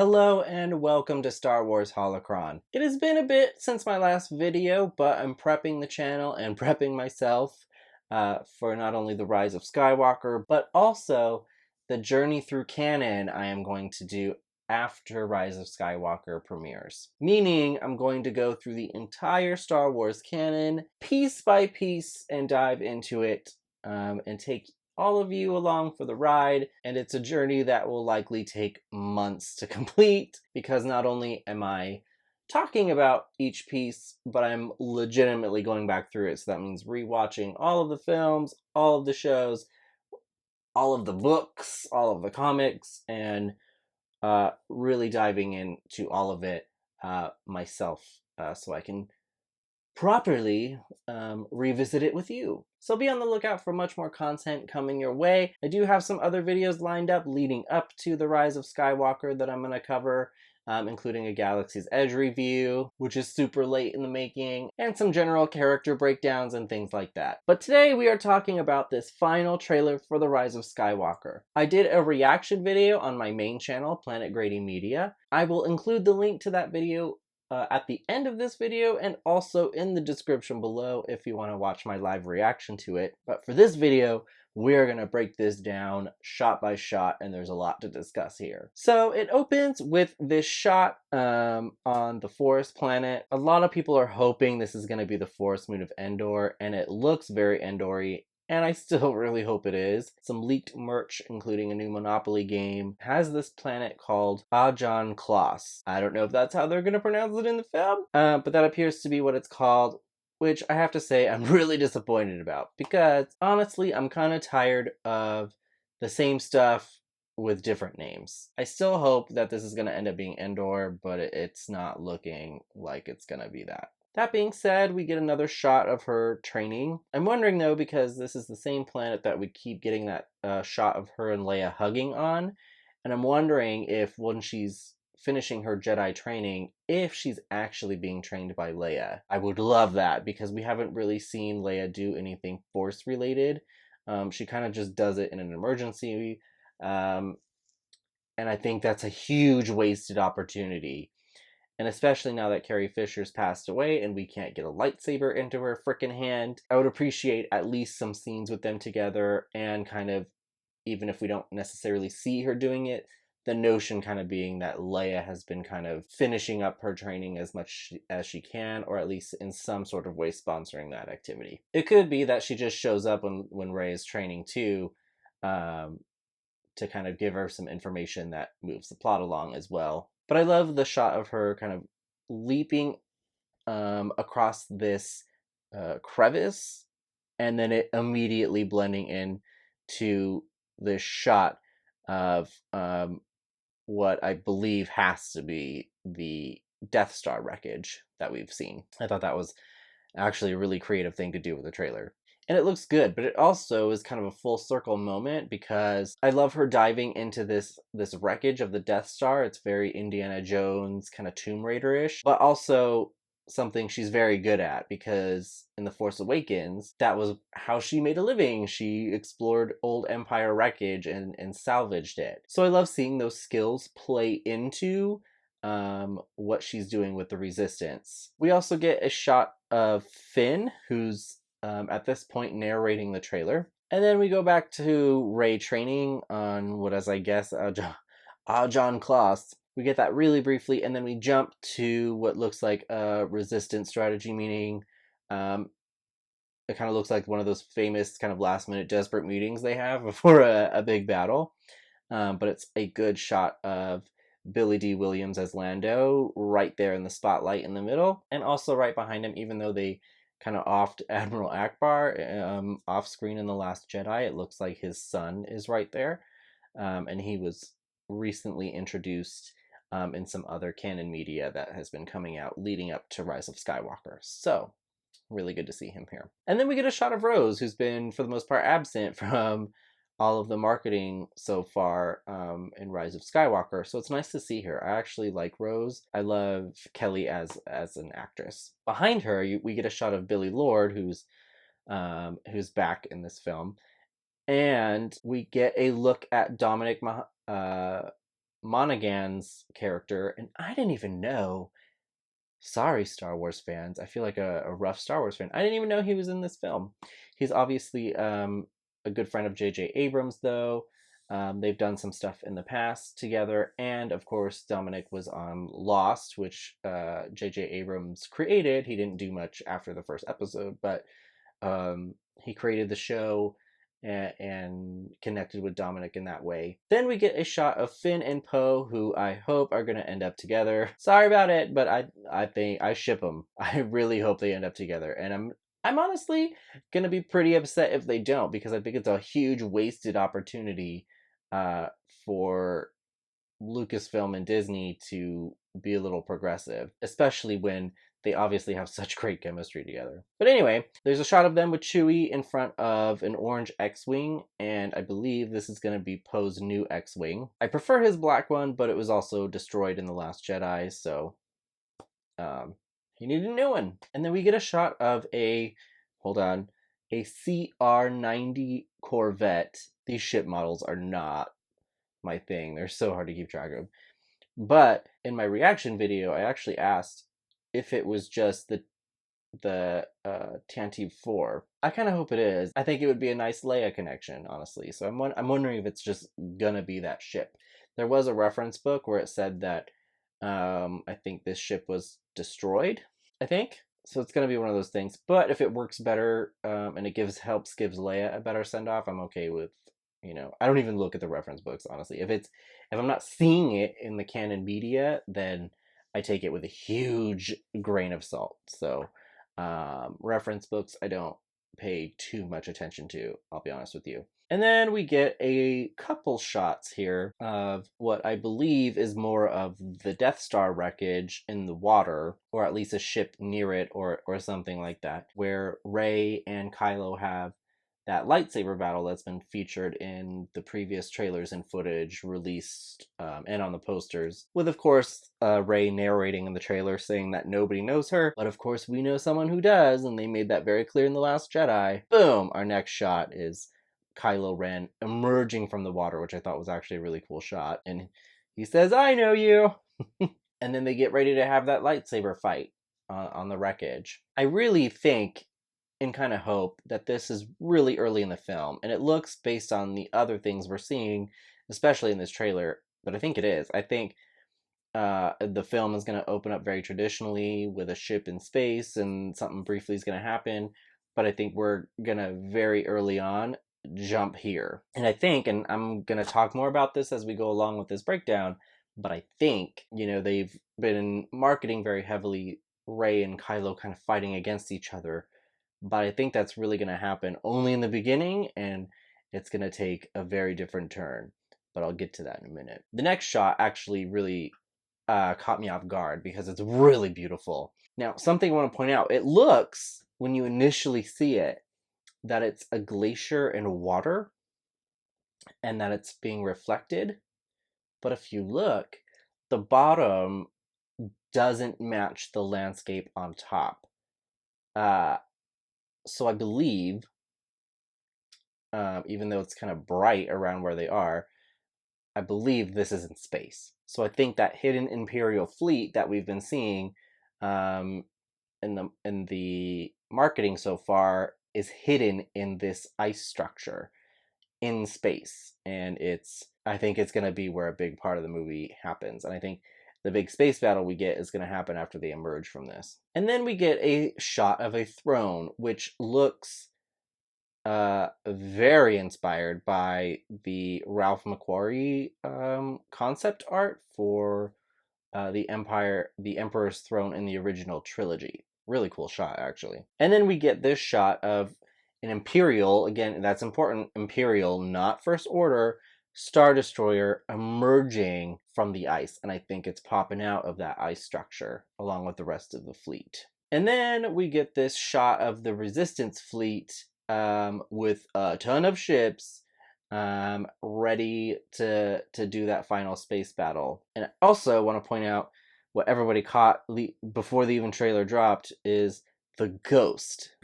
Hello and welcome to Star Wars HOLOCRON. It has been a bit since my last video, but I'm prepping the channel and prepping myself for not only the Rise of Skywalker, but also the journey through canon I am going to do after Rise of Skywalker premieres. Meaning, I'm going to go through the entire Star Wars canon, piece by piece, and dive into it and take all of you along for the ride, and it's a journey that will likely take months to complete because not only am I talking about each piece, but I'm legitimately going back through it. So that means rewatching all of the films, all of the shows, all of the books, all of the comics, and really diving into all of it myself so I can properly revisit it with you. So be on the lookout for much more content coming your way. I do have some other videos lined up leading up to the Rise of Skywalker that I'm going to cover, including a Galaxy's Edge review, which is super late in the making, and some general character breakdowns and things like that. But today we are talking about this final trailer for the Rise of Skywalker. I did a reaction video on my main channel, Planet Grady Media. I will include the link to that video at the end of this video and also in the description below if you want to watch my live reaction to it. But for this video, we're going to break this down shot by shot, and there's a lot to discuss here. So it opens with this shot on the forest planet. A lot of people are hoping this is going to be the forest moon of Endor, and it looks very Endor-y. And I still really hope it is. Some leaked merch, including a new Monopoly game, has this planet called Ajan Kloss. I don't know if that's how they're going to pronounce it in the film, but that appears to be what it's called, which I have to say I'm really disappointed about, because honestly, I'm kind of tired of the same stuff with different names. I still hope that this is going to end up being Endor, but it's not looking like it's going to be that. That being said, we get another shot of her training. I'm wondering though, because this is the same planet that we keep getting that shot of her and Leia hugging on, and I'm wondering if when she's finishing her Jedi training, if she's actually being trained by Leia. I would love that, because we haven't really seen Leia do anything Force related. She kind of just does it in an emergency, and I think that's a huge wasted opportunity. And especially now that Carrie Fisher's passed away and we can't get a lightsaber into her frickin' hand, I would appreciate at least some scenes with them together, and kind of, even if we don't necessarily see her doing it, the notion kind of being that Leia has been kind of finishing up her training as much as she can, or at least in some sort of way sponsoring that activity. It could be that she just shows up when Rey is training too, to kind of give her some information that moves the plot along as well. But I love the shot of her kind of leaping across this crevice, and then it immediately blending in to this shot of what I believe has to be the Death Star wreckage that we've seen. I thought that was actually a really creative thing to do with the trailer. And it looks good, but it also is kind of a full circle moment, because I love her diving into this wreckage of the Death Star. It's very Indiana Jones, kind of Tomb Raider-ish, but also something she's very good at, because in The Force Awakens, that was how she made a living. She explored old Empire wreckage and salvaged it. So I love seeing those skills play into what she's doing with the Resistance. We also get a shot of Finn, who's at this point narrating the trailer. And then we go back to Rey training on what is, I guess, Ajan Kloss. We get that really briefly, and then we jump to what looks like a resistance strategy meeting. It kind of looks like one of those famous kind of last-minute desperate meetings they have before a big battle. But it's a good shot of Billy D. Williams as Lando right there in the spotlight in the middle, and also right behind him, even though they kind of offed Admiral Akbar off screen in The Last Jedi, it looks like his son is right there, and he was recently introduced in some other canon media that has been coming out leading up to Rise of Skywalker. So really good to see him here. And then we get a shot of Rose, who's been for the most part absent from all of the marketing so far in Rise of Skywalker, so it's nice to see her. I actually like Rose. I love Kelly as an actress. Behind her, we get a shot of Billy Lord, who's back in this film, and we get a look at Dominic Monaghan's character, and I didn't even know. Sorry, Star Wars fans. I feel like a rough Star Wars fan. I didn't even know he was in this film. He's obviously a good friend of J.J. Abrams, though. They've done some stuff in the past together, and of course, Dominic was on Lost, which J.J. Abrams created. He didn't do much after the first episode, but he created the show and connected with Dominic in that way. Then we get a shot of Finn and Poe, who I hope are going to end up together. Sorry about it, but I think I ship them. I really hope they end up together, and I'm honestly going to be pretty upset if they don't, because I think it's a huge wasted opportunity for Lucasfilm and Disney to be a little progressive, especially when they obviously have such great chemistry together. But anyway, there's a shot of them with Chewie in front of an orange X-Wing, and I believe this is going to be Poe's new X-Wing. I prefer his black one, but it was also destroyed in The Last Jedi, so he needed a new one. And then we get a shot of a CR-90 Corvette. These ship models are not my thing. They're so hard to keep track of. But in my reaction video, I actually asked if it was just the Tantive 4. I kind of hope it is. I think it would be a nice Leia connection, honestly. So I'm wondering if it's just gonna be that ship. There was a reference book where it said that I think this ship was destroyed, I think. So it's gonna be one of those things. But if it works better and it gives Leia a better send-off, I'm okay with, you know, I don't even look at the reference books, honestly. If I'm not seeing it in the canon media, then I take it with a huge grain of salt. So reference books I don't pay too much attention to, I'll be honest with you. And then we get a couple shots here of what I believe is more of the Death Star wreckage in the water, or at least a ship near it, or something like that, where Rey and Kylo have that lightsaber battle that's been featured in the previous trailers and footage released and on the posters, with of course Rey narrating in the trailer saying that nobody knows her, but of course we know someone who does, and they made that very clear in The Last Jedi. Boom! Our next shot is Kylo Ren emerging from the water, which I thought was actually a really cool shot, and he says, "I know you!" And then they get ready to have that lightsaber fight on the wreckage. I really think and kind of hope that this is really early in the film, and it looks, based on the other things we're seeing, especially in this trailer, but I think it is. I think the film is going to open up very traditionally with a ship in space and something briefly is going to happen, but I think we're going to very early on jump here. And I think, and I'm going to talk more about this as we go along with this breakdown, but I think, you know, they've been marketing very heavily Rey and Kylo kind of fighting against each other, but I think that's really going to happen only in the beginning, and it's going to take a very different turn. But I'll get to that in a minute. The next shot actually really caught me off guard because it's really beautiful. Now, something I want to point out, it looks, when you initially see it, that it's a glacier in water and that it's being reflected. But if you look, the bottom doesn't match the landscape on top. So I believe, even though it's kind of bright around where they are, I believe this is in space. So I think that hidden Imperial fleet that we've been seeing in the marketing so far is hidden in this ice structure in space, and I think it's going to be where a big part of the movie happens, and I think the big space battle we get is going to happen after they emerge from this. And then we get a shot of a throne, which looks very inspired by the Ralph McQuarrie concept art for the Emperor's Throne in the original trilogy. Really cool shot, actually. And then we get this shot of an Imperial, again, that's important, Imperial, not First Order, Star Destroyer emerging from the ice, and I think it's popping out of that ice structure along with the rest of the fleet. And then we get this shot of the Resistance fleet with a ton of ships ready to do that final space battle. And I also want to point out what everybody caught before the even trailer dropped is the ghost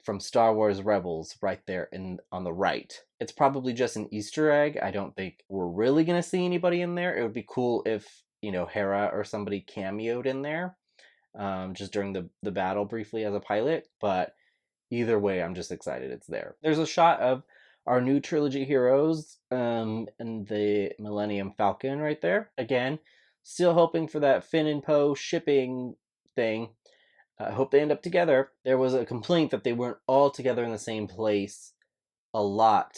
from Star Wars Rebels right there on the right. It's probably just an Easter egg. I don't think we're really going to see anybody in there. It would be cool if, you know, Hera or somebody cameoed in there just during the battle briefly as a pilot. But either way, I'm just excited it's there. There's a shot of our new trilogy heroes and the Millennium Falcon right there. Again, still hoping for that Finn and Poe shipping thing. I hope they end up together. There was a complaint that they weren't all together in the same place a lot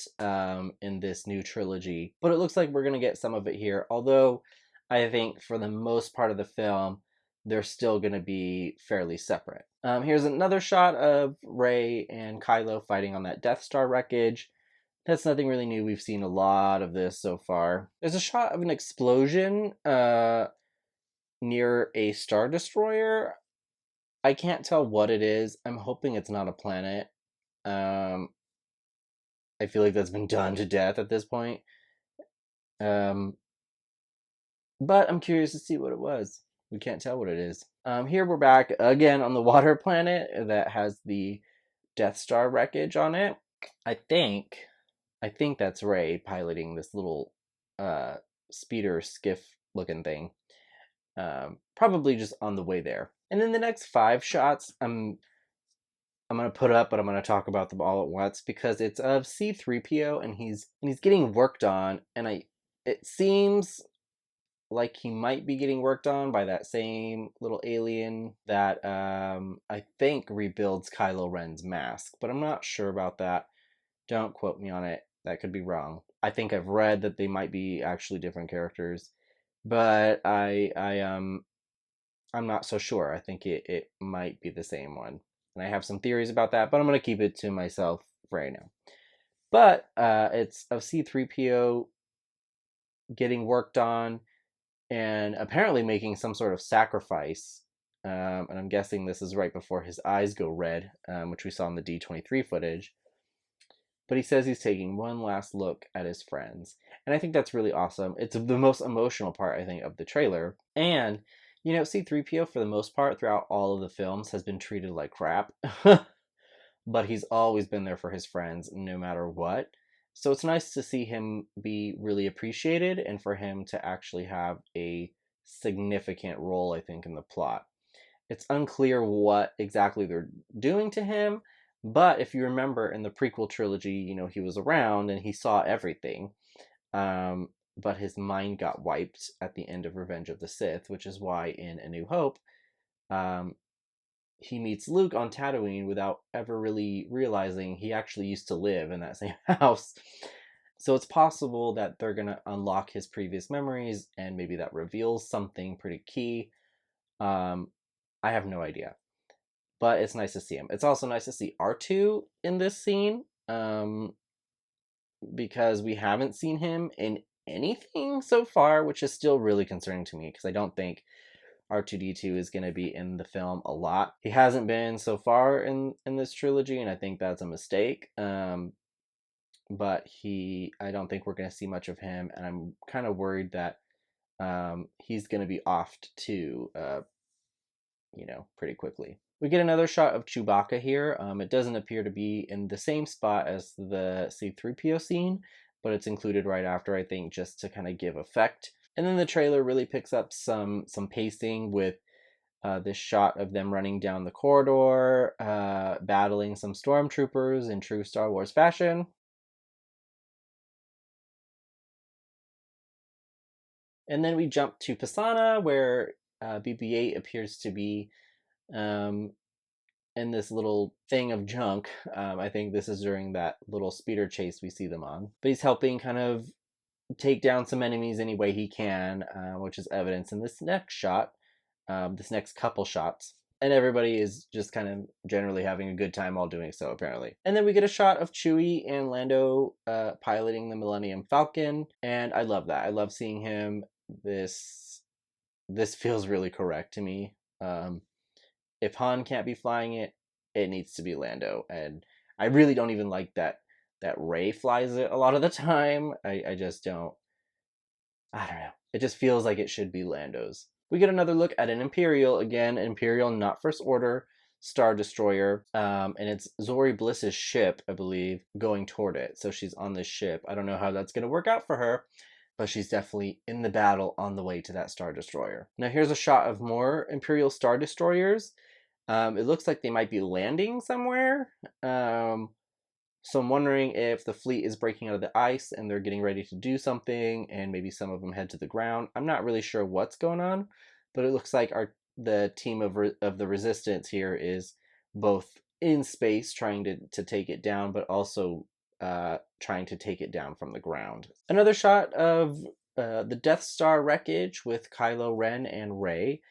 in this new trilogy, but it looks like we're going to get some of it here. Although I think for the most part of the film, they're still going to be fairly separate. Here's another shot of Rey and Kylo fighting on that Death Star wreckage. That's nothing really new. We've seen a lot of this so far. There's a shot of an explosion near a Star Destroyer. I can't tell what it is. I'm hoping it's not a planet. I feel like that's been done to death at this point. But I'm curious to see what it was. We can't tell what it is. Here we're back again on the water planet that has the Death Star wreckage on it. I think that's Rey piloting this little speeder skiff looking thing. Probably just on the way there. And then the next 5 shots, I'm gonna put up, but I'm gonna talk about them all at once because it's of C-3PO and he's getting worked on, and it seems like he might be getting worked on by that same little alien that I think rebuilds Kylo Ren's mask, but I'm not sure about that. Don't quote me on it. That could be wrong. I think I've read that they might be actually different characters, but I'm not so sure. I think it might be the same one. And I have some theories about that, but I'm going to keep it to myself right now. But it's of C-3PO getting worked on and apparently making some sort of sacrifice. And I'm guessing this is right before his eyes go red, which we saw in the D23 footage. But he says he's taking one last look at his friends. And I think that's really awesome. It's the most emotional part, I think, of the trailer. And you know, C-3PO, for the most part, throughout all of the films, has been treated like crap. But he's always been there for his friends, no matter what. So it's nice to see him be really appreciated and for him to actually have a significant role, I think, in the plot. It's unclear what exactly they're doing to him, but if you remember in the prequel trilogy, you know, he was around and he saw everything. But his mind got wiped at the end of Revenge of the Sith, which is why in A New Hope, he meets Luke on Tatooine without ever really realizing he actually used to live in that same house. So it's possible that they're going to unlock his previous memories, and maybe that reveals something pretty key. I have no idea. But it's nice to see him. It's also nice to see R2 in this scene, because we haven't seen him in anything so far, which is still really concerning to me because I don't think R2-D2 is going to be in the film a lot. He hasn't been so far in this trilogy, and I think that's a mistake. But I don't think we're going to see much of him, and I'm kind of worried that he's going to be offed too, you know, pretty quickly. We get another shot of Chewbacca here. It doesn't appear to be in the same spot as the C-3PO scene, but it's included right after, I think, just to kind of give effect. And then the trailer really picks up some pacing with this shot of them running down the corridor, battling some stormtroopers in true Star Wars fashion. And then we jump to Pisana, where BB-8 appears to be in this little thing of junk. I think this is during that little speeder chase we see them on. But he's helping kind of take down some enemies any way he can, which is evidence in this next shot, this next couple shots. And everybody is just kind of generally having a good time while doing so, apparently. And then we get a shot of Chewie and Lando piloting the Millennium Falcon, and I love that. I love seeing him. This feels really correct to me. If Han can't be flying it, it needs to be Lando. And I really don't even like that Rey flies it a lot of the time. I just don't. I don't know. It just feels like it should be Lando's. We get another look at an Imperial. Again, Imperial, not First Order. Star Destroyer, and it's Zori Bliss's ship, I believe, going toward it. So she's on this ship. I don't know how that's going to work out for her, but she's definitely in the battle on the way to that Star Destroyer. Now here's a shot of more Imperial Star Destroyers. It looks like they might be landing somewhere. So I'm wondering if the fleet is breaking out of the ice and they're getting ready to do something, and maybe some of them head to the ground. I'm not really sure what's going on, but it looks like the team of the Resistance here is both in space trying to take it down, but also trying to take it down from the ground. Another shot of the Death Star wreckage with Kylo Ren and Rey.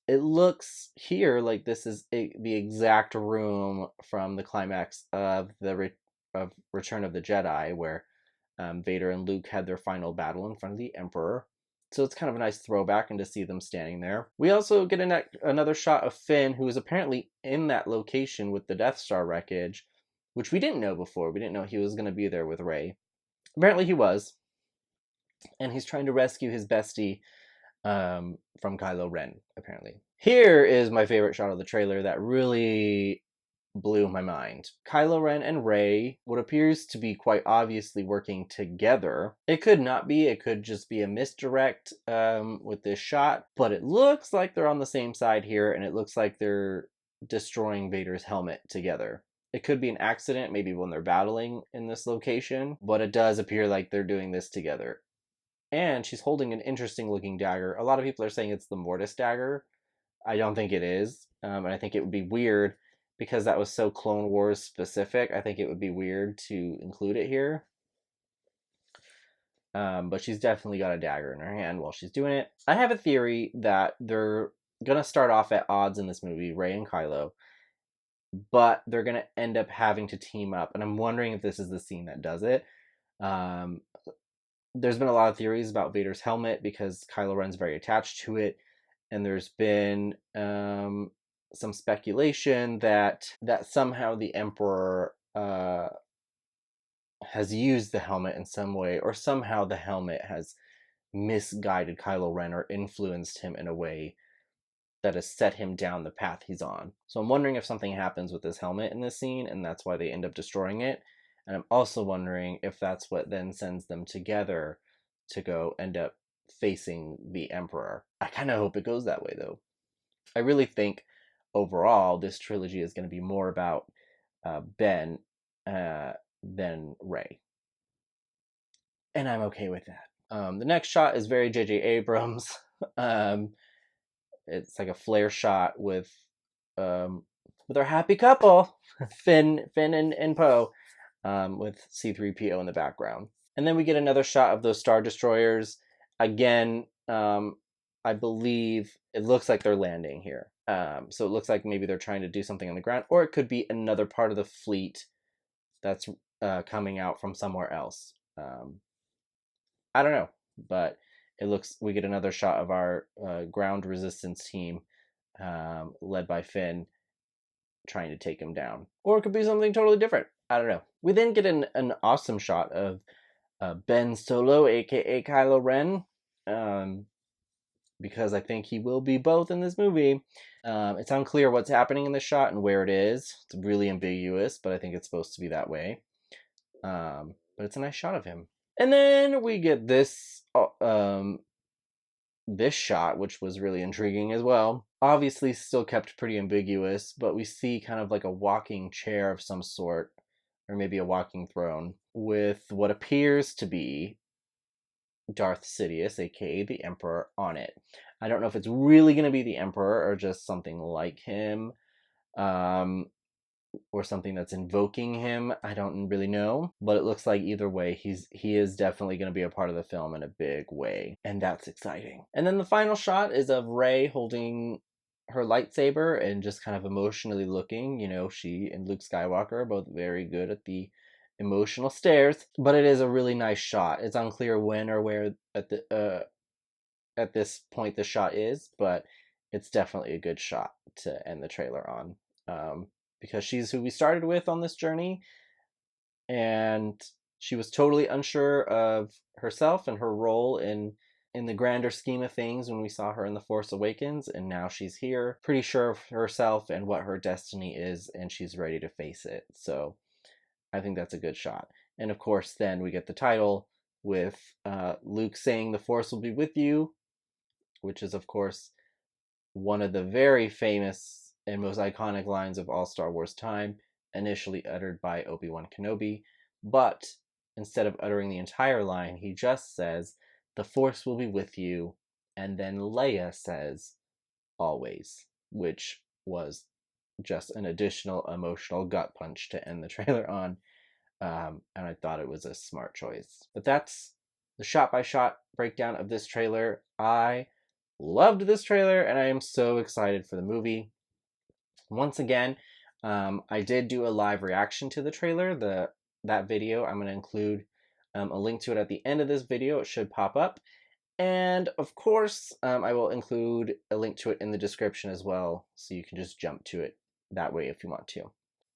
It looks here like this is the exact room from the climax of of Return of the Jedi, where Vader and Luke had their final battle in front of the Emperor. So it's kind of a nice throwback, and to see them standing there. We also get another shot of Finn, who is apparently in that location with the Death Star wreckage, which we didn't know before. We didn't know he was going to be there with Rey. Apparently he was, and he's trying to rescue his bestie from Kylo Ren, apparently. Here is my favorite shot of the trailer that really blew my mind. Kylo Ren and Rey, what appears to be quite obviously working together. It could not be, it could just be a misdirect with this shot, but it looks like they're on the same side here, and it looks like they're destroying Vader's helmet together. It could be an accident, maybe when they're battling in this location, but it does appear like they're doing this together. And she's holding an interesting looking dagger. A lot of people are saying it's the Mortis dagger. I don't think it is. And I think it would be weird because that was so Clone Wars specific. I think it would be weird to include it here. But she's definitely got a dagger in her hand while she's doing it. I have a theory that they're going to start off at odds in this movie, Rey and Kylo, but they're going to end up having to team up. And I'm wondering if this is the scene that does it. There's been a lot of theories about Vader's helmet because Kylo Ren's very attached to it, and there's been some speculation that somehow the Emperor has used the helmet in some way, or somehow the helmet has misguided Kylo Ren or influenced him in a way that has set him down the path he's on. So I'm wondering if something happens with this helmet in this scene, and that's why they end up destroying it. And I'm also wondering if that's what then sends them together to go end up facing the Emperor. I kind of hope it goes that way, though. I really think overall this trilogy is going to be more about Ben than Rey. And I'm okay with that. The next shot is very J.J. Abrams. It's like a flare shot with our happy couple, Finn and Poe. With C-3PO in the background. And then we get another shot of those Star Destroyers. Again, I believe it looks like they're landing here. So it looks like maybe they're trying to do something on the ground, or it could be another part of the fleet that's coming out from somewhere else. I don't know, but it looks, we get another shot of our ground resistance team led by Finn trying to take him down. Or it could be something totally different. I don't know. We then get an awesome shot of Ben Solo, aka Kylo Ren, because I think he will be both in this movie. It's unclear what's happening in this shot and where it is. It's really ambiguous, but I think it's supposed to be that way. But it's a nice shot of him. And then we get this this shot, which was really intriguing as well. Obviously still kept pretty ambiguous, but we see kind of like a walking chair of some sort, or maybe a walking throne, with what appears to be Darth Sidious, aka the Emperor, on it. I don't know if it's really going to be the Emperor or just something like him, or something that's invoking him. I don't really know, but it looks like either way he is definitely going to be a part of the film in a big way, and that's exciting. And then the final shot is of Rey holding her lightsaber and just kind of emotionally looking. You know, she and Luke Skywalker are both very good at the emotional stares, but it is a really nice shot. It's unclear when or where at this point the shot is, but it's definitely a good shot to end the trailer on, because she's who we started with on this journey, and she was totally unsure of herself and her role in in the grander scheme of things when we saw her in The Force Awakens, and now she's here, pretty sure of herself and what her destiny is, and she's ready to face it. So I think that's a good shot. And of course, then we get the title with Luke saying, "The Force will be with you," which is, of course, one of the very famous and most iconic lines of all Star Wars time, initially uttered by Obi-Wan Kenobi. But instead of uttering the entire line, he just says, "The Force will be with you," and then Leia says, "Always," which was just an additional emotional gut punch to end the trailer on. And I thought it was a smart choice. But that's the shot-by-shot breakdown of this trailer. I loved this trailer, and I am so excited for the movie. Once again, I did do a live reaction to the trailer. That video, I'm going to include a link to it at the end of this video. It should pop up. And of course, I will include a link to it in the description as well, so you can just jump to it that way if you want to.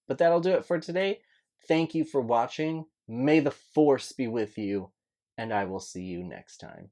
But that'll do it for today. Thank you for watching. May the Force be with you, and I will see you next time.